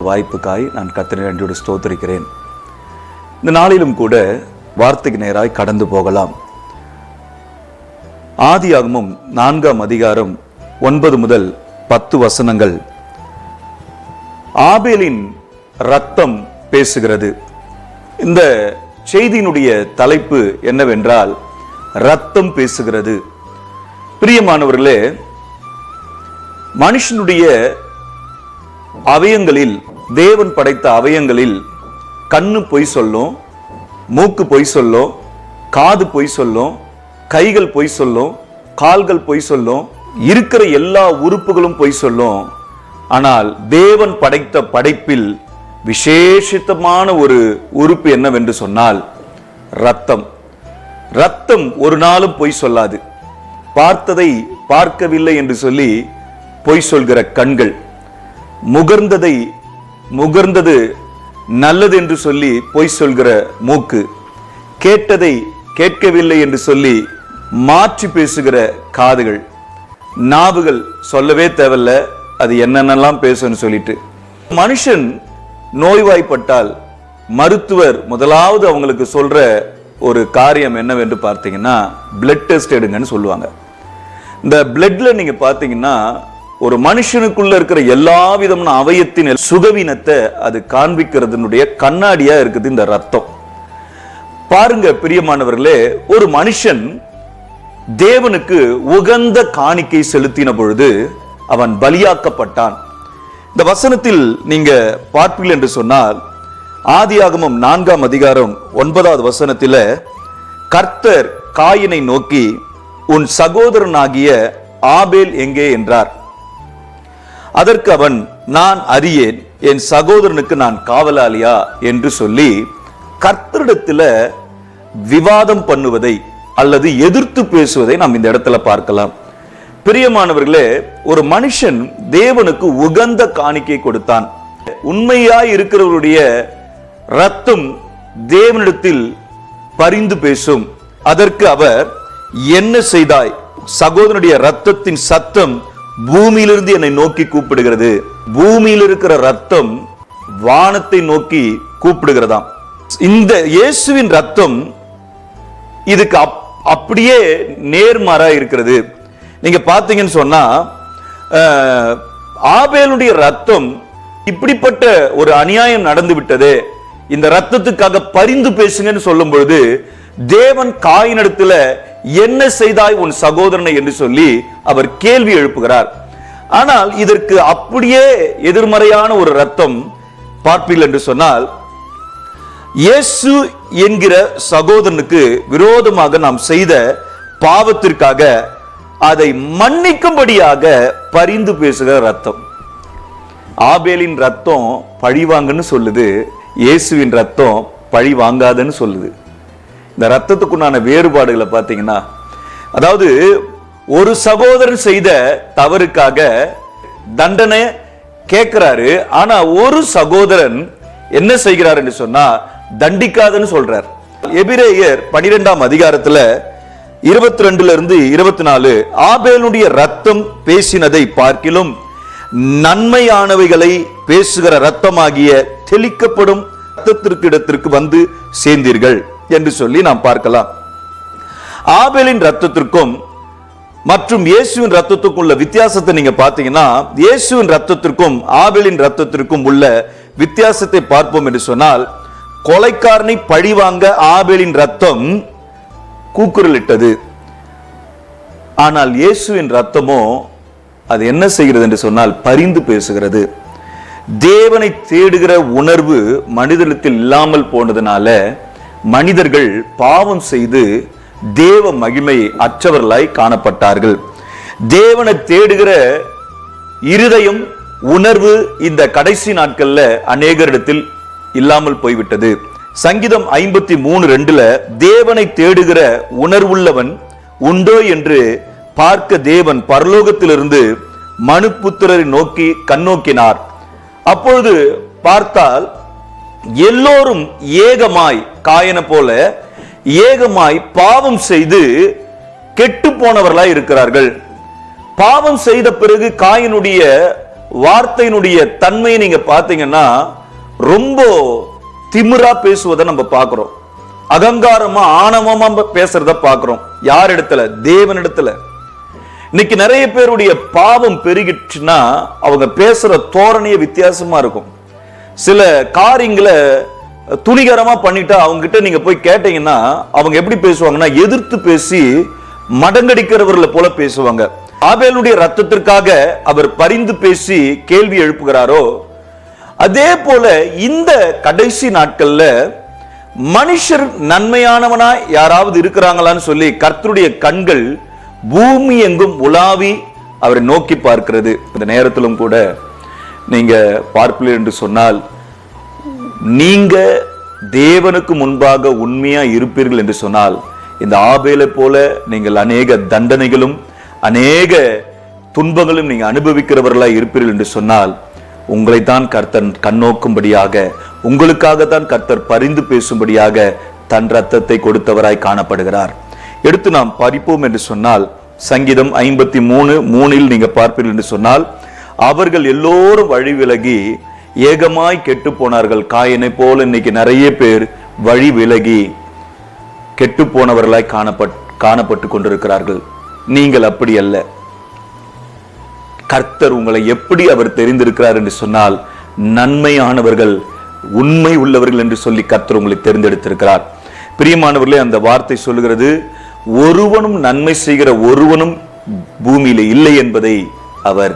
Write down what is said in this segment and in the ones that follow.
வாய்ப்புக்காய் நான் கர்த்தரை நன்றியோடு ஸ்தோத்திரிக்கிறேன். இந்த நாளிலும் கூட வார்த்தைக்கு நேராய் கடந்து போகலாம். ஆதியாகமம் 4ஆம் அதிகாரம் 9 முதல் 10 வசனங்கள். ஆபேலின் இரத்தம் பேசுகிறது. இந்த செய்தியினுடைய தலைப்பு என்னவென்றால் இரத்தம் பேசுகிறது. பிரியமானவர்களே, மனுஷனுடைய அவயங்களில், தேவன் படைத்த அவயங்களில் கண்ணு பொய் சொல்லும், மூக்கு பொய் சொல்லும், காது பொய் சொல்லும், கைகள் பொய் சொல்லும், கால்கள் பொய் சொல்லும், இருக்கிற எல்லா உறுப்புகளும் பொய் சொல்லும். ஆனால் தேவன் படைத்த படைப்பில் விசேஷித்தமான ஒரு உறுப்பு என்னவென்று சொன்னால் இரத்தம். இரத்தம் ஒரு நாளும் பொய் சொல்லாது. பார்த்ததை பார்க்கவில்லை என்று சொல்லி பொய் சொல்கிற கண்கள், முகர்ந்தது நல்லது என்று சொல்லி பொய் சொல்கிற மூக்கு, கேட்டதை கேட்கவில்லை என்று சொல்லி மாற்றி பேசுகிற காதுகள், நாவுகள் சொல்லவே தேவையில்ல அது என்னென்னலாம் பேசுன்னு சொல்லிட்டு. மனுஷன் நோய்வாய்ப்பட்டால் மருத்துவர் முதலாவது அவங்களுக்கு சொல்ற ஒரு காரியம் என்னவென்று பார்த்தீங்கன்னா பிளட் டெஸ்ட் எடுங்கன்னு சொல்லுவாங்க. இந்த பிளட்ல நீங்க பார்த்தீங்கன்னா ஒரு மனுஷனுக்குள்ள இருக்கிற எல்லா விதமான அவயத்தின் சுகவீனத்தை அது காண்பிக்கிறதுனுடைய கண்ணாடியா இருக்குது இந்த ரத்தம். பாருங்க பிரியமானவர்களே, ஒரு மனுஷன் தேவனுக்கு உகந்த காணிக்கை செலுத்தின பொழுது அவன் பலியாக்கப்பட்டான். இந்த வசனத்தில் நீங்க பார்ப்பீர்கள் என்று சொன்னால் ஆதியாகமம் 4ஆம் அதிகாரம் 9வது வசனத்தில் கர்த்தர் காயினை நோக்கி, உன் சகோதரனாகிய ஆபேல் எங்கே என்றார். அதற்கு அவன், நான் அறியேன், என் சகோதரனுக்கு நான் காவலாளியா என்று சொல்லி கர்த்தரிடத்தில் விவாதம் பண்ணுவதை அல்லது எதிர்த்து பேசுவதை நாம் இந்த இடத்துல பார்க்கலாம். பிரியமானவர்களே, ஒரு மனுஷன் தேவனுக்கு உகந்த காணிக்கை கொடுத்தான். உண்மையாய் இருக்கிறவருடைய ரத்தம் தேவனிடத்தில் பரிந்து பேசும். அதற்கு அவர், என்ன செய்தாய்? சகோதரனுடைய ரத்தத்தின் சத்தம் பூமியிலிருந்து என்னை நோக்கி கூப்பிடுகிறது. பூமியில் இருக்கிற ரத்தம் வானத்தை நோக்கி கூப்பிடுகிறதாம். இந்த இயேசுவின் ரத்தம் இதுக்கு அப்படியே நேர்மாறா இருக்கிறது. நீங்க பாத்தீங்கன்னு சொன்னா ஆபேலுடைய ரத்தம் இப்படிப்பட்ட ஒரு அநியாயம் நடந்து விட்டது, இந்த ரத்தத்துக்காக பரிந்து பேசுங்கன்னு சொல்லும் பொழுது தேவன் காயினிடத்துல என்ன செய்தாய் உன் சகோதரனை என்று சொல்லி அவர் கேள்வி எழுப்புகிறார். ஆனால் இதற்கு அப்படியே எதிர்மறையான ஒரு ரத்தம் பார்ப்பீர்கள் என்று சொன்னால், இயேசு என்கிற சகோதரனுக்கு விரோதமாக நாம் செய்த பாவத்திற்காக அதை மன்னிக்கும்படியாக பரிந்து பேசுகிற ரத்தம். ஆபேலின் ரத்தம் பழிவாங்கன்னு சொல்லுது, இயேசுவின் ரத்தம் பழி வாங்காதுன்னு சொல்லுது. இந்த ரத்தத்துக்குண்டான வேறுபாடுகளை பார்த்தீங்கன்னா, அதாவது ஒரு சகோதரன் செய்த தவறுக்காக தண்டனை கேட்கிறாரு, ஆனா ஒரு சகோதரன் என்ன செய்கிறார் என்று சொன்னா தண்டிக்காதுன்னு சொல்றார். எபிரேயர் 12ஆம் அதிகாரத்துல 22 24 ஆபேலுடைய ரத்தம் பேசினதை பார்க்கிலும் நன்மையானவைகளை பேசுகிற ரத்தமாகிய தெளிக்கப்படும் ரத்தத்திற்கு இடத்திற்கு வந்து சேர்ந்தீர்கள் என்று சொல்லி நாம் பார்க்கலாம். ஆபேலின் ரத்தத்திற்கும் மற்றும் இயேசுவின் ரத்தத்துக்கும் உள்ள வித்தியாசத்தை நீங்க பார்த்தீங்கன்னா, இயேசுவின் ரத்தத்திற்கும் ஆபேலின் ரத்தத்திற்கும் உள்ள வித்தியாசத்தை பார்ப்போம் என்று சொன்னால், கொலைக்காரனை பழிவாங்க ஆபேலின் ரத்தம் கூக்குரலிட்டது. ஆனால் இயேசுவின் ரத்தமோ அது என்ன செய்கிறது என்று சொன்னால் பரிந்து பேசுகிறது. தேவனை தேடுகிற உணர்வு மனிதனிடத்தில் இல்லாமல் போனதுனால மனிதர்கள் பாவம் செய்து தேவ மகிமை அற்றவர்களாய் காணப்பட்டார்கள். தேவனை தேடுகிற இருதயம், உணர்வு இந்த கடைசி நாட்கள்ல அநேகரிடத்தில் இல்லாமல் போய்விட்டது. சங்கீதம் 53:2 தேவனை தேடுகிற உணர்வுள்ளவன் உண்டோ என்று பார்க்க தேவன் பரலோகத்திலிருந்து மனுபுத்திரரை நோக்கி கண்ணோக்கினார். அப்பொழுது பார்த்தால் எல்லோரும் ஏகமாய், காயன போல ஏகமாய் பாவம் செய்து கெட்டு போனவர்களாய் இருக்கிறார்கள். பாவம் செய்த பிறகு காயினுடைய வார்த்தையினுடைய தன்மையை நீங்க பாத்தீங்கன்னா ரொம்ப திமிரா பேசுவதை நம்ம பார்க்கிறோம். அகங்காரமா ஆணவமா பேசுறத பார்க்கிறோம். யார் இடத்துல? தேவன் இடத்துல. இன்னைக்கு நிறைய பேருடைய பாவம் பெருகிடுச்சுன்னா அவங்க பேசுற தோரணைய வித்தியாசமா இருக்கும். சில காரியங்களை துணிகரமா பண்ணிட்டா அவங்க கிட்ட நீங்க போய் கேட்டீங்கன்னா அவங்க எப்படி பேசுவாங்கன்னா, எதிர்த்து பேசி மடங்கடிக்கிறவர்களை போல பேசுவாங்க. ஆபேலுடைய ரத்தத்திற்காக அவர் பரிந்து பேசி கேள்வி எழுப்புகிறாரோ, அதே போல இந்த கடைசி நாட்கள்ல மனுஷர் நன்மையானவனா யாராவது இருக்கிறாங்களான்னு சொல்லி கர்த்தருடைய கண்கள் பூமி எங்கும் உலாவி அவரை நோக்கி பார்க்கிறது. இந்த நேரத்திலும் கூட நீங்க பார்ப்பீர்கள் என்று சொன்னால், நீங்க தேவனுக்கு முன்பாக உண்மையா இருப்பீர்கள் என்று சொன்னால், இந்த ஆபேலை போல நீங்கள் அநேக தண்டனைகளும் அநேக துன்பங்களும் நீங்க அனுபவிக்கிறவர்களாய் இருப்பீர்கள் என்று சொன்னால், உங்களைத்தான் கர்த்தர் கண்ணோக்கும்படியாக, உங்களுக்காகத்தான் கர்த்தர் பரிந்து பேசும்படியாக தன் ரத்தத்தை கொடுத்தவராய் காணப்படுகிறார். எடுத்து நாம் படிப்போம் என்று சொன்னால், சங்கீதம் 53:3 நீங்க பார்ப்பீர்கள் என்று சொன்னால், அவர்கள் எல்லோரும் வழி விலகி ஏகமாய் கெட்டு போனார்கள். காயனை போல இன்னைக்கு நிறைய பேர் வழி விலகி கெட்டு போனவர்களாய் காணப்பட்டு கொண்டிருக்கிறார்கள். நீங்கள் அப்படி அல்ல. கர்த்தர் உங்களை எப்படி அவர் தெரிந்திருக்கிறார் என்று சொன்னால், நன்மையானவர்கள், உண்மை உள்ளவர்கள் என்று சொல்லி கர்த்தர் உங்களை தெரிந்தெடுத்திருக்கிறார். பிரியமானவர்களே, அந்த வார்த்தை சொல்லுகிறது, ஒருவனும் நன்மை செய்கிற ஒருவனும் பூமியில இல்லை என்பதை அவர்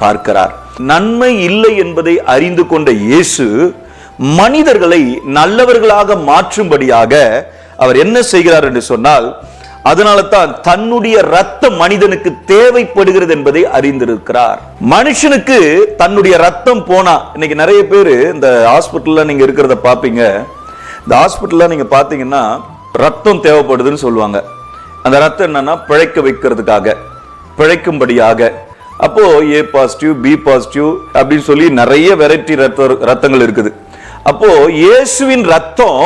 பார்க்கிறார். நன்மை இல்லை என்பதை அறிந்து கொண்ட இயேசு மனிதர்களை நல்லவர்களாக மாற்றும்படியாக அவர் என்ன செய்கிறார் என்று சொன்னால், அதனால தான் தன்னுடைய ரத்தம் மனிதனுக்கு தேவைப்படுகிறது என்பதை அறிந்திருக்கிறார். மனுஷனுக்கு தன்னுடைய ரத்தம் போனா, இன்னைக்கு நிறைய பேர் இந்த ஹாஸ்பிட்டல்ல நீங்க இருக்கிறத பாப்பீங்க. இந்த ஹாஸ்பிட்டல்ல நீங்க பாத்தீங்கன்னா ரத்தம் தேவைப்படுதுன்னு சொல்லுவாங்க. அந்த ரத்தம் என்னன்னா பிழைக்க வைக்கிறதுக்காக, பிழைக்கும்படியாக. அப்போ ஏ பாசிட்டிவ், பி பாசிட்டிவ் அப்படின்னு சொல்லி நிறைய வெரைட்டி ரத்தங்கள் இருக்குது. அப்போ இயேசுவின் ரத்தம்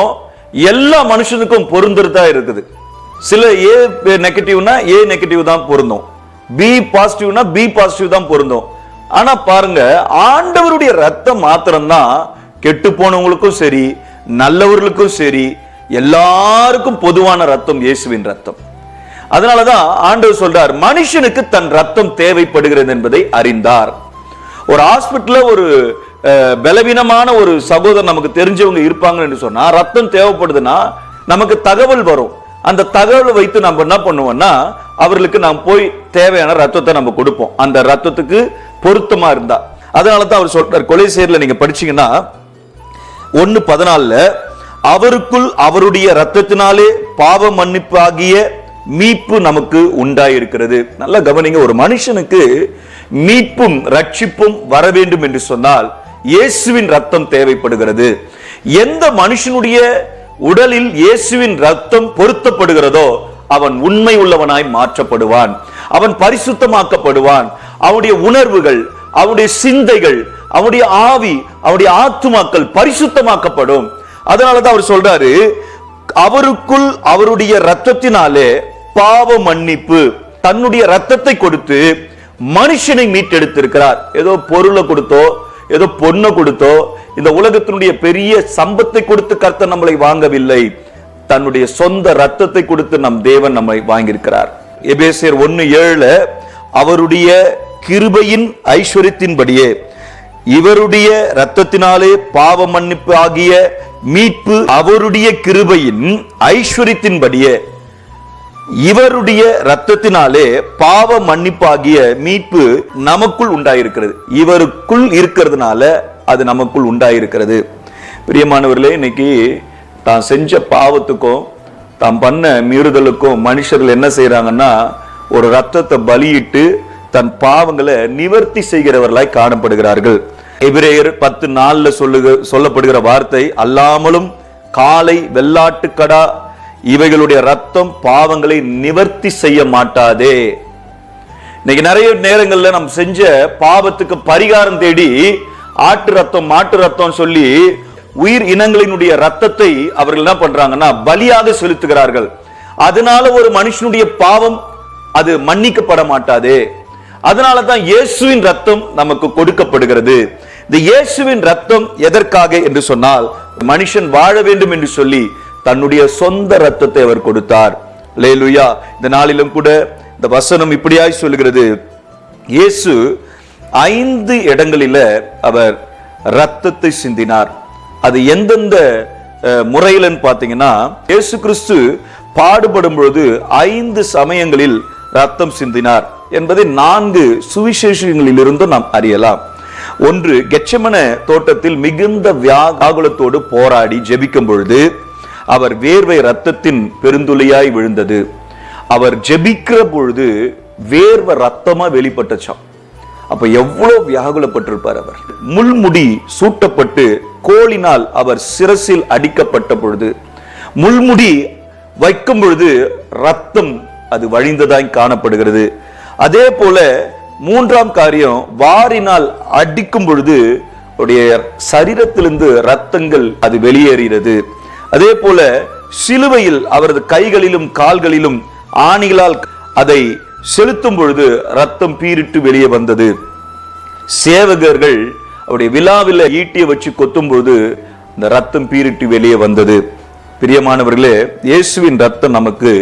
எல்லா மனுஷனுக்கும் பொருந்துறதா இருக்குது. சில ஏ நெகட்டிவ்னா ஏ நெகட்டிவ் தான் பொருந்தும், பி பாசிட்டிவ்னா பி பாசிட்டிவ் தான் பொருந்தும். ஆனா பாருங்க, ஆண்டவருடைய ரத்தம் மாத்திரம்தான் கெட்டு போனவங்களுக்கும் சரி நல்லவர்களுக்கும் சரி எல்லாருக்கும் பொதுவான ரத்தம், இயேசுவின் ரத்தம். அதனாலதான் ஆண்டவர் சொல்றார், மனுஷனுக்கு தன் ரத்தம் தேவைப்படுகிறது என்பதை அறிந்தார். ஒரு ஹாஸ்பிட்டல்ல ஒரு பலவீனமான ஒரு சகோதரர் நமக்கு தெரிஞ்சவங்க இருப்பாங்க என்று சொன்னா, ரத்தம் தேவைப்படுதுன்னா நமக்கு தகவல் வரும். அந்த தகவலை வைத்து நம்ம என்ன பண்ணுவோம்னா, அவர்களுக்கு நாம் போய் தேவையான ரத்தத்தை நம்ம கொடுப்போம், அந்த ரத்தத்துக்கு பொருத்தமா இருந்தா. அதனாலதான் அவர் சொல்றார், கொலைசேரில் நீங்க படிச்சீங்கன்னா 1:14, அவருக்குள் அவருடைய ரத்தத்தினாலே பாவ மன்னிப்பு ஆகிய மீட்பு நமக்கு உண்டாயிருக்கிறது. நல்லா கவனிங்க, ஒரு மனுஷனுக்கு மீட்பும் ரட்சிப்பும் வர வேண்டும் என்று சொன்னால் இயேசுவின் ரத்தம் தேவைப்படுகிறது. எந்த மனுஷனுடைய உடலில் இயேசுவின் ரத்தம் பொருத்தப்படுகிறதோ அவன் உண்மை உள்ளவனாய் மாற்றப்படுவான், அவன் பரிசுத்தமாக்கப்படுவான். அவனுடைய உணர்வுகள், அவனுடைய சிந்தைகள், அவனுடைய ஆவி, அவனுடைய ஆத்துமாக்கள் பரிசுத்தமாக்கப்படும். அதனாலதான் அவர் சொல்றாரு, அவருக்குள் அவருடைய ரத்தத்தினாலே பாவ மன்னிப்பு, தன்னுடைய ரத்தத்தை கொடுத்து மனுஷனை மீட்டெடுத்திருக்கிறார். ஏதோ பொருளை கொடுத்தோ, ஏதோ பொண்ணை கொடுத்தோ, இந்த உலகத்தினுடைய பெரிய சம்பத்தை கொடுத்து கர்த்தர் நம்மளை வாங்கவில்லை, தன்னுடைய சொந்த ரத்தத்தை கொடுத்து நம் தேவன் நம்மை வாங்கியிருக்கிறார். எபேசியர் 1:7, அவருடைய கிருபையின் ஐஸ்வரியத்தின்படியே இவருடைய ரத்தத்தினாலே பாவ மன்னிப்பு ஆகிய மீட்பு, அவருடைய கிருபையின் ஐஸ்வரியத்தின்படியே இவருடைய ரத்தத்தினாலே பாவ மன்னிப்பாகிய மீட்பு நமக்குள் உண்டாயிருக்கிறது. இவருக்குள் இருக்கிறதுனால அது நமக்குள் உண்டாயிருக்கிறது. பிரியமானவர்களே, இன்னைக்கு தான் செஞ்ச பாவத்துக்கும் தான் பண்ண மீறுதலுக்கும் மனுஷர்கள் என்ன செய்யறாங்கன்னா, ஒரு ரத்தத்தை பலியிட்டு தன் பாவங்களை நிவர்த்தி செய்கிறவர்களாய் காணப்படுகிறார்கள். எபிரேயர் 10:4 சொல்லப்படுகிற வார்த்தை, அல்லாமலும் காளை, வெள்ளாட்டுக்கடா இவைகளுடைய ரத்தம் பாவங்களை நிவர்த்தி செய்ய மாட்டாதே. இன்னைக்கு நிறைய நேரங்கள்ல நம்ம செஞ்ச பாவத்துக்கு பரிகாரம் தேடி ஆட்டு ரத்தம், மாட்டு ரத்தம் சொல்லி உயிர் இனங்களினுடைய ரத்தத்தை அவர்கள் என்ன பண்றாங்கன்னா பலியாக செலுத்துகிறார்கள். அதனால ஒரு மனுஷனுடைய பாவம் அது மன்னிக்கப்பட மாட்டாதே. அதனாலதான் இயேசுவின் ரத்தம் நமக்கு கொடுக்கப்படுகிறது. இந்த இயேசுவின் ரத்தம் எதற்காக என்று சொன்னால், மனுஷன் வாழ வேண்டும் என்று சொல்லி தன்னுடைய சொந்த ரத்தத்தை அவர் கொடுத்தார். அல்லேலூயா. இந்த நாளிலும் கூட இந்த வசனம் இப்படியாய் சொல்கிறது, இயேசு 5 இடங்களில அவர் ரத்தத்தை சிந்தினார். அது எந்தெந்த முறையிலன்னு பாத்தீங்கன்னா, இயேசு கிறிஸ்து பாடுபடும் பொழுது 5 சமயங்களில் ரத்தம் சிந்தினார் என்பதை 4 சுவிசேஷங்களில் இருந்து நாம் அறியலாம். ஒன்று, கெத்செமனே தோட்டத்தில் மிகுந்த வியாகுலத்தோடு போராடி ஜெபிக்கும் பொழுது அவர் வேர்வை ரத்தத்தின் பெருந்துளையாய் விழுந்தது. அவர் ஜெபிக்கிற பொழுது வேர்வை ரத்தமா வெளிப்பட்டுச்சாம். அப்ப எவ்வளவு வியாகுலப்பட்டிருப்பார் அவர். முள்முடி சூட்டப்பட்டு கோலினால் அவர் சிரசில் அடிக்கப்பட்ட பொழுது, முள்முடி வைக்கும் பொழுது ரத்தம் அது வழிந்ததாய் காணப்படுகிறது. அதே போல 3ஆம் காரியம், வாரினால் அடிக்கும் பொழுது அவருடைய சரீரத்திலிருந்து ரத்தங்கள் அது வெளியேறுகிறது. அதே போல சிலுவையில் அவரது கைகளிலும் கால்களிலும் ஆணிகளால் அதை செலுத்தும் பொழுது ரத்தம் பீரிட்டு வெளியே வந்தது. சேவகர்கள் அவருடைய விழாவில் ஈட்டியை வச்சு கொத்தும் பொழுது இந்த ரத்தம் பீரிட்டு வெளியே வந்தது. பிரியமானவர்களே, இயேசுவின் ரத்தம் நமக்கு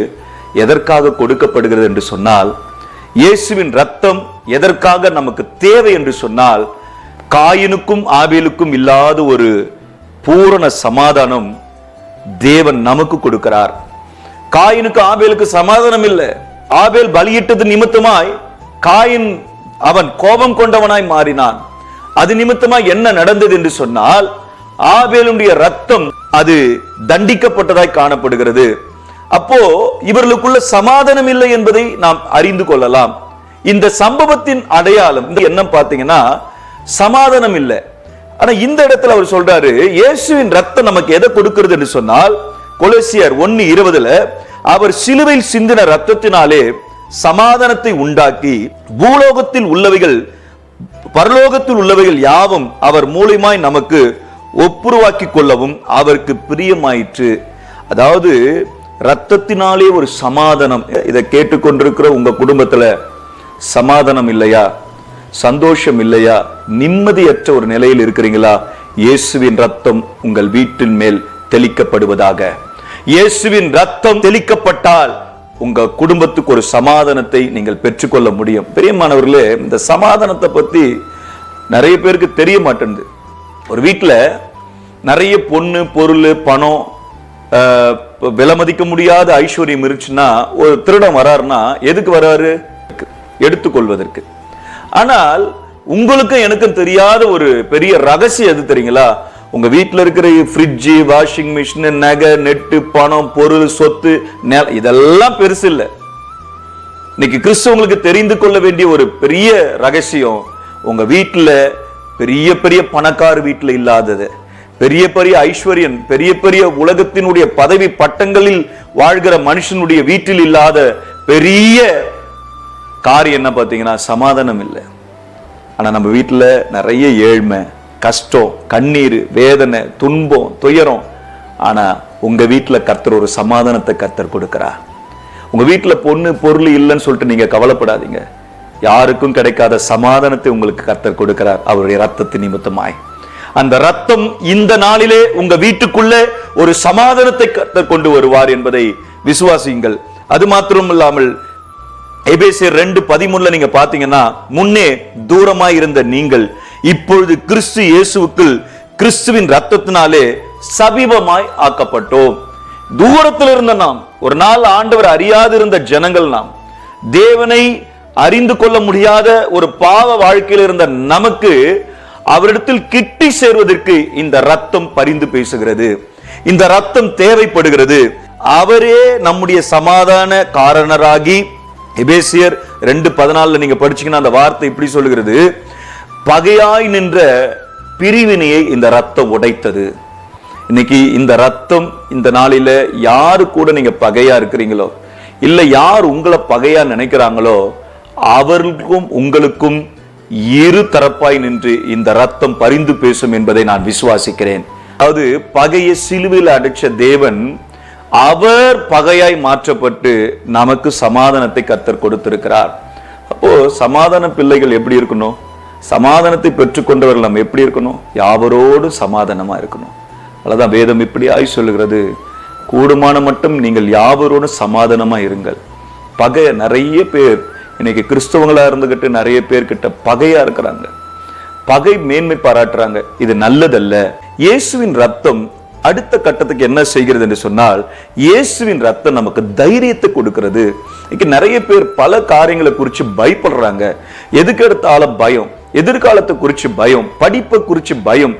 எதற்காக கொடுக்கப்படுகிறது என்று சொன்னால், இயேசுவின் ரத்தம் எதற்காக நமக்கு தேவை என்று சொன்னால், காயினுக்கும் ஆபேலுக்கும் இல்லாத ஒரு பூரண சமாதானம் தேவன் நமக்கு கொடுக்கிறார். காயினுக்கு ஆபேலுக்கு சமாதானம் இல்லை. ஆபேல் பலியிட்டது நிமித்தமாய் காயின் அவன் கோபம் கொண்டவனாய் மாறினான். அது நிமித்தமாய் என்ன நடந்தது என்று சொன்னால், ஆபேலுடைய ரத்தம் அது தண்டிக்கப்பட்டதாய் காணப்படுகிறது. அப்போ இவர்களுக்குள்ள சமாதானம் இல்லை என்பதை நாம் அறிந்து கொள்ளலாம். இந்த சம்பவத்தின் அடையாளம் என்ன பாத்தீங்கன்னா, சமாதானம் இல்லை. ஆனா இந்த இடத்துல அவர் சொல்றாரு, இயேசுவின் ரத்தம் நமக்கு எதை கொடுக்கிறது என்று சொன்னால், கொலோசியர் 1:20 அவர் சிலுவையில் சிந்தின ரத்தத்தினாலே சமாதானத்தை உண்டாக்கி பூலோகத்தில் உள்ளவைகள் பரலோகத்தில் உள்ளவைகள் யாவும் அவர் மூலமாய் நமக்கு ஒப்புருவாக்கி கொள்ளவும் அவருக்கு பிரியமாயிற்று. அதாவது ரத்தத்தினாலே ஒரு சமாதானம். இதை கேட்டுக்கொண்டிருக்கிற உங்க குடும்பத்துல சமாதானம் இல்லையா, சந்தோஷம் இல்லையா, நிம்மதியற்ற ஒரு நிலையில் இருக்கிறீங்களா? இயேசுவின் ரத்தம் உங்கள் வீட்டின் மேல் தெளிக்கப்படுவதாக. இயேசுவின் ரத்தம் தெளிக்கப்பட்டால் உங்க குடும்பத்துக்கு ஒரு சமாதானத்தை நீங்கள் பெற்றுக்கொள்ள முடியும். பிரியமானவர்களே, இந்த சமாதானத்தை பத்தி நிறைய பேருக்கு தெரிய மாட்டேங்குது. ஒரு வீட்டுல நிறைய பொண்ணு பொருள் பணம் விலை மதிக்க முடியாத ஐஸ்வர்யம் இருந்துச்சுன்னா, ஒரு திருடன் வராருன்னா எதுக்கு வராரு? எடுத்துக்கொள்வதற்கு. ஆனால் உங்களுக்கும் எனக்கும் தெரியாத ஒரு பெரிய ரகசியம் எது தெரியுங்களா? உங்க வீட்டில் இருக்கிற ஃப்ரிட்ஜ், வாஷிங் மிஷின், நகை, நெட்டு, பணம், பொருள், சொத்து, இதெல்லாம் பெருசு இல்லை. இன்னைக்கு கிறிஸ்தவங்களுக்கு தெரிந்து கொள்ள வேண்டிய ஒரு பெரிய ரகசியம், உங்க வீட்டில் பெரிய பெரிய பணக்கார வீட்டில் இல்லாதது, பெரிய பெரிய ஐஸ்வர்யன், பெரிய பெரிய உலகத்தினுடைய பதவி பட்டங்களில் வாழ்கிற மனுஷனுடைய வீட்டில் இல்லாத பெரிய காரியம் என்ன பார்த்தீங்கன்னா, சமாதானம் இல்லை. ஆனா நம்ம வீட்டில் நிறைய ஏழ்மை, கஷ்டம், கண்ணீர், வேதனை, துன்பம், துயரம். ஆனா உங்க வீட்டில் கர்த்தர் ஒரு சமாதானத்தை கர்த்தர் கொடுக்கிறார். உங்க வீட்டில் பொண்ணு பொருள் இல்லைன்னு சொல்லிட்டு நீங்க கவலைப்படாதீங்க. யாருக்கும் கிடைக்காத சமாதானத்தை உங்களுக்கு கர்த்தர் கொடுக்கிறார், அவருடைய ரத்தத்தின் நிமித்தமாய். அந்த ரத்தம் இந்த நாளிலே உங்க வீட்டுக்குள்ளே ஒரு சமாதானத்தை கர்த்தர் கொண்டு வருவார் என்பதை விசுவாசியுங்கள். அது மாத்திரம் இல்லாமல் எபேசியர் 2:13 நீங்க பாத்தீங்கன்னா, முன்னே தூரமாய் இருந்த நீங்கள் இப்பொழுது கிறிஸ்து இயேசுவுக்குள் கிறிஸ்துவின் ரத்தத்தினாலே சமீபமாய் ஆக்கப்பட்டோம். தூரத்தில் இருந்த நாம், ஒரு நாள் ஆண்டவர் அறியாது இருந்த ஜனங்கள் நாம், தேவனை அறிந்து கொள்ள முடியாத ஒரு பாவ வாழ்க்கையில் இருந்த நமக்கு அவரிடத்தில் கிட்டி சேர்வதற்கு இந்த ரத்தம் பரிந்து பேசுகிறது. இந்த ரத்தம் தேவைப்படுகிறது. அவரே நம்முடைய சமாதான காரணராகி, எபேசியர் 2:14 நீங்க படிச்சீங்கன்னா அந்த வார்த்தை இப்படி சொல்லுகிறது, பகையாய் நின்ற பிரிவினையை இந்த ரத்தம் உடைத்தது. இன்னைக்கு இந்த ரத்தம் இந்த நாளில யாரு கூட நீங்க பகையா இருக்கிறீங்களோ, இல்ல யார் உங்களை பகையா நினைக்கிறாங்களோ, அவர்களுக்கும் உங்களுக்கும் இரு தரப்பாய் நின்று இந்த ரத்தம் பரிந்து பேசும் என்பதை நான் விசுவாசிக்கிறேன். அதாவது பகையை சிலுவையில் அடைச்ச தேவன் அவர் பகையாய் மாற்றப்பட்டு நமக்கு சமாதானத்தை கர்த்தர் கொடுத்திருக்கிறார். அப்போ சமாதான பிள்ளைகள் எப்படி இருக்கணும்? சமாதானத்தை பெற்றுக்கொண்டவர்கள் நம்ம எப்படி இருக்கணும்? யாவரோடு சமாதானமா இருக்கணும். அதான் வேதம் இப்படியாய் சொல்லுகிறது, கூடுமான மட்டும் நீங்கள் யாவரோடு சமாதானமா இருங்கள். பகை, நிறைய பேர் இன்னைக்கு கிறிஸ்தவங்களா இருந்துகிட்டு நிறைய பேர்கிட்ட பகையா இருக்கிறாங்க, பகை மேன்மை பாராட்டுறாங்க. இது நல்லதல்ல. இயேசுவின் ரத்தம் அடுத்த கட்டத்துக்கு என்ன செய்கிறது என்று சொன்னால், இயேசுவின் ரத்தம் நமக்கு தைரியத்தை கொடுக்கிறது. இன்னைக்கு நிறைய பேர் பல காரியங்களை குறித்து பயப்படுறாங்க. எதுக்கு எடுத்தாலும் பயம், எதிர்காலத்தை குறித்து பயம், படிப்பை குறித்து பயம்,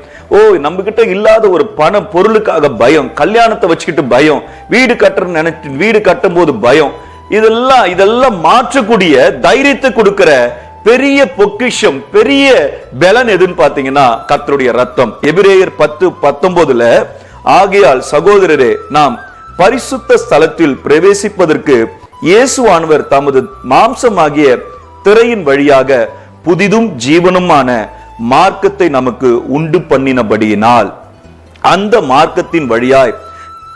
நம்ம கிட்ட இல்லாத ஒரு பண பொருளுக்காக பயம், கல்யாணத்தை வச்சுக்கிட்டு பயம், வீடு கட்டுற நினைச்சு வீடு கட்டும் போது பயம். இதெல்லாம் மாற்றக்கூடிய தைரியத்தை கொடுக்கிற பெரிய பொக்கிஷம், பெரிய பலன் எதுன்னு பாத்தீங்கன்னா கர்த்தருடைய ரத்தம். எபிரேயர் 10:19 ஆகையால் சகோதரரே, நாம் பரிசுத்த ஸ்தலத்தில் பிரவேசிப்பதற்கு இயேசுவானவர் தமது மாம்சமாகிய திரையின் வழியாக புதிதும் ஜீவனுமான மார்க்கத்தை நமக்கு உண்டு பண்ணினபடியினால் அந்த மார்க்கத்தின் வழியாய்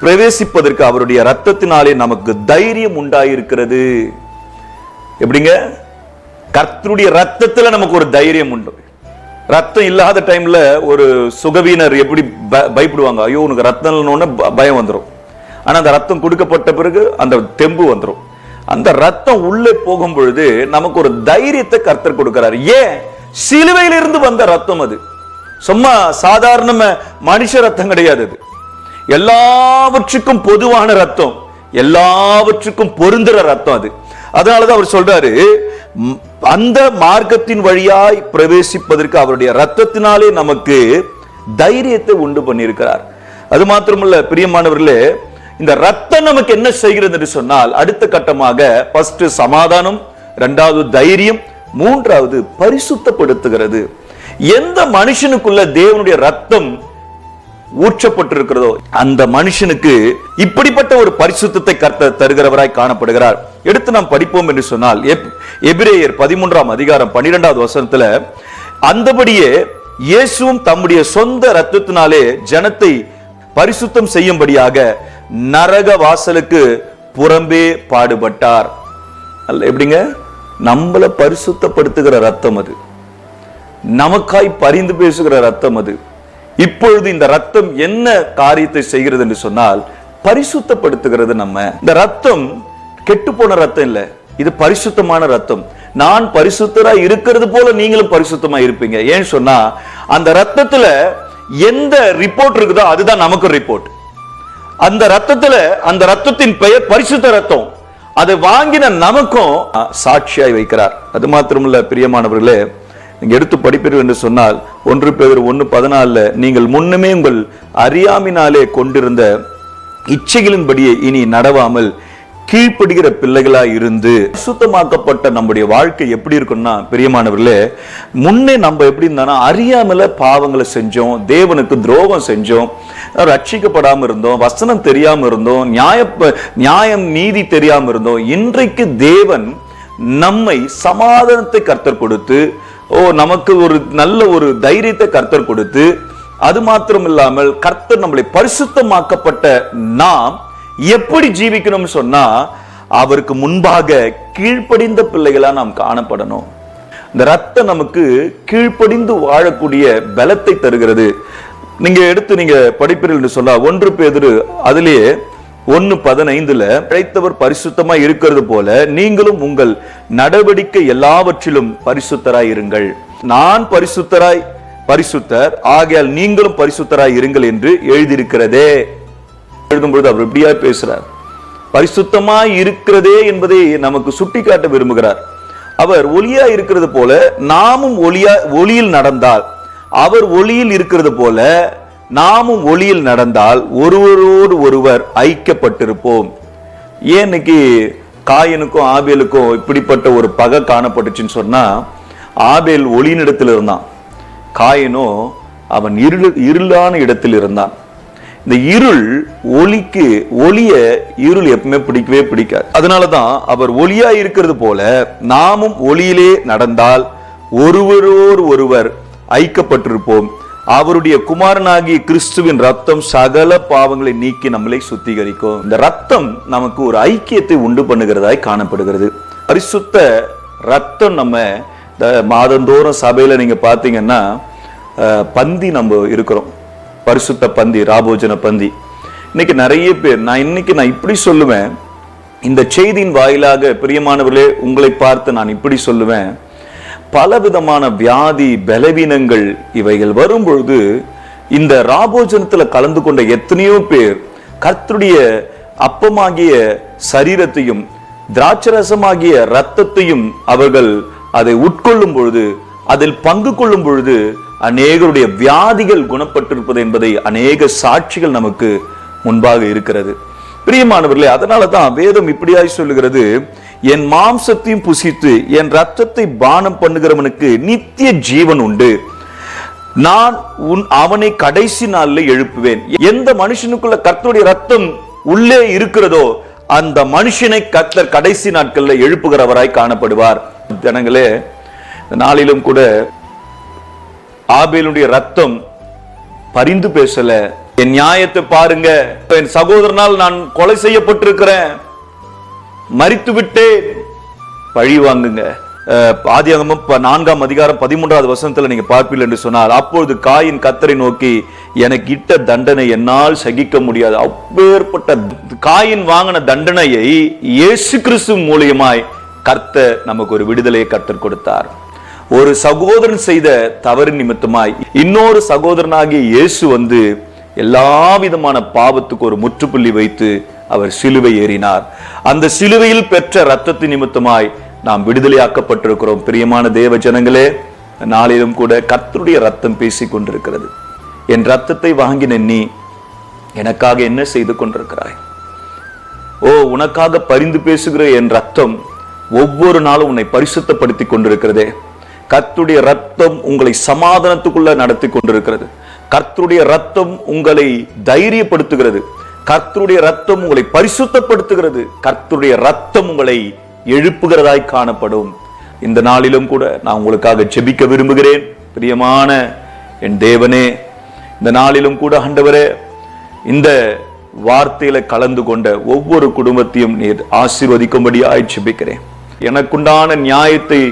பிரவேசிப்பதற்கு அவருடைய ரத்தத்தினாலே நமக்கு தைரியம் உண்டாயிருக்கிறது. எப்படிங்க? கர்த்தருடைய ரத்தத்துல நமக்கு ஒரு தைரியம் உண்டு. ரத்தம் இல்லாத டைம்ல ஒரு சுகவீனர் எப்படி பயப்படுவாங்க, ஐயோ உனக்கு ரத்தம்னு பயம் வந்துடும். ஆனா அந்த ரத்தம் கொடுக்கப்பட்ட பிறகு அந்த தெம்பு வந்துடும். அந்த ரத்தம் உள்ளே போகும் பொழுது நமக்கு ஒரு தைரியத்தை கர்த்தர் கொடுக்கிறார். ஏன்? சிலுவையிலிருந்து வந்த ரத்தம் அது. சும்மா சாதாரண மனுஷ ரத்தம் கிடையாது. அது எல்லாவற்றுக்கும் பொதுவான ரத்தம், எல்லாவற்றுக்கும் பொருந்துற ரத்தம் அது. அதனாலதான் அவர் சொல்றாரு, அந்த மார்க்கத்தின் வழியாய் பிரவேசிப்பதற்கு அவருடைய ரத்தத்தினாலே நமக்கு தைரியத்தை உண்டு பண்ணியிருக்கிறார். அது மாத்திரமல்ல பிரியமானவர்களே, இந்த ரத்தம் நமக்கு என்ன செய்கிறது என்று சொன்னால், அடுத்த கட்டமாக ஃபர்ஸ்ட் சமாதானம், இரண்டாவது தைரியம், மூன்றாவது பரிசுத்தப்படுத்துகிறது. எந்த மனுஷனுக்குள்ள தேவனுடைய ரத்தம் ஊற்றப்பட்டிருக்கிறதோ அந்த மனுஷனுக்கு இப்படிப்பட்ட ஒரு பரிசுத்தத்தை கர்த்தர் தருகிறவராய் காணப்படுகிறார். எடுத்து நாம் படிப்போம் என்று சொன்னால் எபிரேயர் 13:12 அந்தபடியே இயேசுவும் தம்முடைய சொந்த ரத்தத்தினாலே ஜனத்தை பரிசுத்தம் செய்யும்படியாக நரக வாசலுக்கு புறம்பே பாடுபட்டார். அல்ல, எப்படிங்க? நம்மளை பரிசுத்தப்படுத்துகிற ரத்தம் அது, நமக்காய் பரிந்து பேசுகிற ரத்தம் அது. இப்பொழுது இந்த ரத்தம் என்ன காரியத்தை செய்கிறது என்று சொன்னால், பரிசுத்தப்படுத்துகிறது. நம்ம இந்த ரத்தம் கெட்டு போன ரத்தம் இல்ல, இது பரிசுத்தமான ரத்தம். நான் பரிசுத்தரா இருக்கிறது போல நீங்களும் பரிசுத்தமா இருப்பீங்க. ஏன்னு சொன்னா அந்த ரத்தத்துல எந்த ரிப்போர்ட் இருக்குதோ அதுதான் நமக்கு ரிப்போர்ட். அந்த ரத்தத்துல, அந்த ரத்தத்தின் பெயர் பரிசுத்த ரத்தம். அதை வாங்கின நமக்கும் சாட்சியாய் வைக்கிறார். அது மாத்திரமல்ல பிரியமானவர்களே, நீங்க எடுத்து படிப்பீர்கள் என்று சொன்னால் 1 பேதுரு 1:14 நீங்கள் முன்னமே உங்கள் அறியாமையினாலே கொண்டிருந்த இச்சைகளின்படியே இனி நடவாமல் கீழ்ப்படுகிற பிள்ளைகளா இருந்து சுத்தமாக்கப்பட்ட நம்முடைய வாழ்க்கை எப்படி இருக்கும்னா பிரியமானவர்களே, முன்னே நம்ம எப்படி இருந்தானா அறியாமல பாவங்களை செஞ்சோம், தேவனுக்கு துரோகம் செஞ்சோம், ரட்சிக்கப்படாம இருந்தோம், வசனம் தெரியாம இருந்தோம், நியாயம் நீதி தெரியாம இருந்தோம். இன்றைக்கு தேவன் நம்மை சமாதானத்தை கர்த்தர் கொடுத்து, நமக்கு ஒரு நல்ல ஒரு தைரியத்தை கர்த்தர் கொடுத்து, அது மாத்திரம் இல்லாமல் கர்த்தர் நம்மளை பரிசுத்தமாக்கப்பட்ட நாம் எப்படி ஜீவிக்கணும்னு சொன்னா, அவருக்கு முன்பாக கீழ்ப்படிந்த பிள்ளைகளா நாம் காணப்படணும். இந்த ரத்தம் நமக்கு கீழ்ப்படிந்து வாழக்கூடிய பலத்தை தருகிறது. நீங்க எடுத்து நீங்க படிப்பீர்கள் என்று சொன்னா 1 பேதுரு அதிலேயே 1:15 அழைத்தவர் பரிசுத்தமாய் இருக்கிறது போல நீங்களும் உங்கள் நடவடிக்கை எல்லாவற்றிலும் பரிசுத்தராய் இருங்கள். நான் பரிசுத்தர் ஆகையால் நீங்களும் பரிசுத்தராய் இருங்கள் என்று எழுதியிருக்கிறதே. எழுதும்பொழுது அவர் எப்படியா பேசுறார்? பரிசுத்தமாய் இருக்கிறதே என்பதை நமக்கு சுட்டிக்காட்ட விரும்புகிறார். அவர் ஒளியா இருக்கிறது போல நாமும் ஒளியில் நடந்தால், அவர் ஒளியில் இருக்கிறது போல நாமும் ஒளியில் நடந்தால் ஒருவரோடு ஒருவர் ஐக்கியப்பட்டிருப்போம். ஏன் இன்னைக்கு காயனுக்கும் ஆபேலுக்கும் இப்படிப்பட்ட ஒரு பகை காணப்பட்டுச்சுன்னு சொன்னா, ஆபேல் ஒளியினிடத்தில் இருந்தான், காயனோ அவன் இருளான இடத்தில் இருந்தான். இந்த ஒளிய இருள் எப்பவுமே பிடிக்கவே பிடிக்காது. அதனாலதான் அவர் ஒளியா இருக்கிறது போல நாமும் ஒளியிலே நடந்தால் ஒருவரோடு ஒருவர் ஐக்கியப்பட்டிருப்போம். அவருடைய குமாரனாகிய கிறிஸ்துவின் ரத்தம் சகல பாவங்களை நீக்கி நம்மளை சுத்திகரிக்கும். இந்த ரத்தம் நமக்கு ஒரு ஐக்கியத்தை உண்டு பண்ணுகிறதாய் காணப்படுகிறது. பரிசுத்த ரத்தம் நம்ம மாதந்தோறும் சபையில நீங்க பாத்தீங்கன்னா பந்தி நம்ம இருக்கிறோம், பரிசுத்த பந்தி, ராபோஜன பந்தி. இன்னைக்கு நிறைய பேர், நான் இப்படி சொல்லுவேன், இந்த செய்தியின் வாயிலாக பிரியமானவர்களே உங்களை பார்த்து நான் இப்படி சொல்லுவேன், பலவிதமான வியாதி பலவீனங்கள் இவைகள் வரும்பொழுது இந்த ராபோஜனத்துல கலந்து கொண்ட எத்தனையோ பேர் கர்த்தருடைய அப்பமாகிய சரீரத்தையும் திராட்சரசமாகிய இரத்தத்தையும் அவர்கள் அதை உட்கொள்ளும் பொழுது, அதில் பங்கு கொள்ளும் பொழுது அநேகருடைய வியாதிகள் குணப்பட்டிருப்பது என்பதை அநேக சாட்சிகள் நமக்கு முன்பாக இருக்கிறது. பிரியமானவர்களே, அதனாலதான் வேதம் இப்படியாய் சொல்லுகிறது, என் மாம்சத்தையும் புசித்து என் ரத்தத்தை பானம் பண்ணுகிறவனுக்கு நித்திய ஜீவன் உண்டு, நான் அவனை கடைசி நாளில் எழுப்புவேன். எந்த மனுஷனுக்குள்ள கர்த்தருடைய ரத்தம் உள்ளே இருக்கிறதோ அந்த மனுஷனை கர்த்தர் கடைசி நாட்களில் எழுப்புகிறவராய் காணப்படுவார். ஜனங்களே, நாளிலும் கூட ஆபேலுடைய ரத்தம் பரிந்து பேசல. என் நியாயத்தை பாருங்க, என் சகோதரனால் நான் கொலை செய்யப்பட்டிருக்கிறேன், மரித்து விட்டேன், பழி வாங்குங்க. ஆதியாகமம் 4ஆம் அதிகாரம் 13வது வசனத்துல நீங்க பார்ப்பீர்கள் என்று சொன்னார், அப்பொழுது காயின் கர்த்தரை நோக்கி, எனக்கு இட்ட தண்டனை என்னால் சகிக்க முடியாது. அப்பேற்பட்ட காயின் வாங்கின தண்டனையை இயேசு கிறிஸ்து மூலியமாய் கர்த்தர் நமக்கு ஒரு விடுதலையை கர்த்தர் கொடுத்தார். ஒரு சகோதரன் செய்த தவறு நிமித்தமாய் இன்னொரு சகோதரனாகிய இயேசு வந்து எல்லா விதமான பாவத்துக்கு ஒரு முற்றுப்புள்ளி வைத்து அவர் சிலுவை ஏறினார். அந்த சிலுவையில் பெற்ற இரத்தத்தின் நிமித்தமாய் நாம் விடுதலையாக்கப்பட்டிருக்கிறோம். பிரியமான தேவ ஜனங்களே, நாளிலும் கூட கர்த்தருடைய ரத்தம் பேசிக் கொண்டிருக்கிறது. என் ரத்தத்தை வாங்கின நீ எனக்காக என்ன செய்து கொண்டிருக்கிறாய்? ஓ, உனக்காக பரிந்து பேசுகிற என் ரத்தம் ஒவ்வொரு நாளும் உன்னை பரிசுத்தப்படுத்தி கொண்டிருக்கிறதே. கர்த்தருடைய ரத்தம் உங்களை சமாதானத்துக்குள்ள நடத்தி கொண்டிருக்கிறது. கர்த்தருடைய ரத்தம் உங்களை தைரியப்படுத்துகிறது. கர்த்தருடைய ரத்தம் உங்களை பரிசுத்தப்படுத்துகிறது. கர்த்தருடைய ரத்தம் உங்களை எழுப்புகிறதாய் காணப்படும். இந்த நாளிலும் கூட நான் உங்களுக்காக ஜெபிக்க விரும்புகிறேன். பிரியமான என் தேவனே, இந்த நாளிலும் கூட ஆண்டவரே, இந்த வார்த்தையில கலந்து கொண்ட ஒவ்வொரு குடும்பத்தையும் நீர் ஆசீர்வதிக்கும்படியாய் ஜெபிக்கிறேன். எனக்குண்டான நியாயத்தை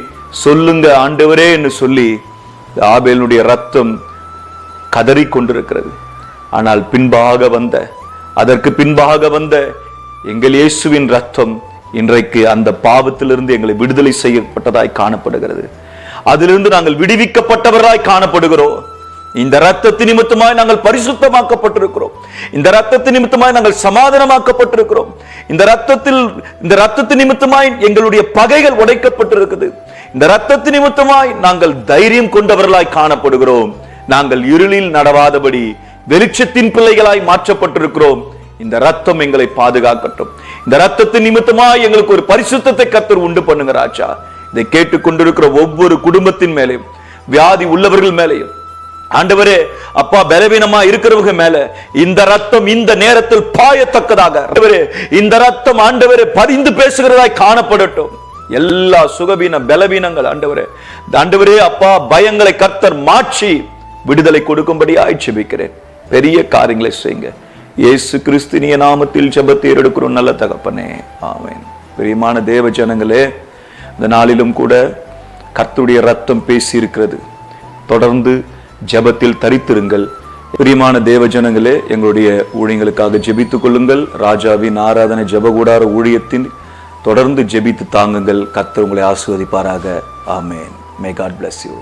சொல்லுங்க ஆண்டவரே என்று சொல்லி ஆபேலுடைய ரத்தம் கதறி கொண்டிருக்கிறது. ஆனால் அதற்கு பின்பாக வந்த எங்கள் இயேசுவின் ரத்தம் இன்றைக்கு அந்த பாவத்திலிருந்து எங்களை விடுதலை செய்யப்பட்டதாய் காணப்படுகிறது. அதிலிருந்து நாங்கள் விடுவிக்கப்பட்டவராய் காணப்படுகிறோம். இந்த ரத்தத்தின் நிமித்தமாய் நாங்கள் பரிசுத்தமாக்கப்பட்டிருக்கிறோம். இந்த ரத்தத்தின் நிமித்தமாய் நாங்கள் சமாதானமாக்கப்பட்டிருக்கிறோம். இந்த ரத்தத்தின் நிமித்தமாய் எங்களுடைய பகைகள் உடைக்கப்பட்டிருக்கிறது. இந்த ரத்தத்தின் நிமித்தமாய் நாங்கள் தைரியம் கொண்டவர்களாய் காணப்படுகிறோம். நாங்கள் இருளில் நடவாதபடி வெளிச்சத்தின் பிள்ளைகளாய் மாற்றப்பட்டிருக்கிறோம். இந்த ரத்தம் எங்களை பாதுகாக்கட்டும். இந்த ரத்தத்தின் நிமித்தமாய் எங்களுக்கு ஒரு பரிசுத்தத்தை கர்த்தர் உண்டு பண்ணுங்க ராஜா. இதை கேட்டுக்கொண்டிருக்கிற ஒவ்வொரு குடும்பத்தின் மேலையும், வியாதி உள்ளவர்கள் மேலையும், ஆண்டவரே அப்பா, பலவீனமா இருக்கிறவங்க மேல இந்த ரத்தம் இந்த நேரத்தில் பாயத்தக்கதாக இந்த ரத்தம் ஆண்டவரே பரிந்து பேசுகிறதாய் காணப்படட்டும். எல்லா சுகவீன பலவீனங்கள் ஆண்டவரே அப்பா, பயங்களை கர்த்தர் மாற்றி விடுதலை கொடுக்கும்படி ஜெபிக்கிறேன். பெரிய காரியங்களை செய்யுங்க. இயேசு கிறிஸ்துவின் நாமத்தில் ஜெபத்தை எடுக்கிறோம் நல்ல தகப்பனே, ஆமென். பிரியமான தேவ ஜனங்களே, இந்த நாளிலும் கூட கர்த்தருடைய ரத்தம் பேசி இருக்கிறது. தொடர்ந்து ஜெபத்தில் தரித்திருங்கள். பிரியமான தேவ ஜனங்களே, எங்களுடைய ஊழியங்களுக்காக ஜெபித்துக் கொள்ளுங்கள். ராஜாவின் ஆராதனை ஜெபகூடார ஊழியத்தின் தொடர்ந்து ஜெபித்து தாங்குங்கள். கர்த்தர் உங்களை ஆசீர்வதிப்பாராக. ஆமென். May God bless you.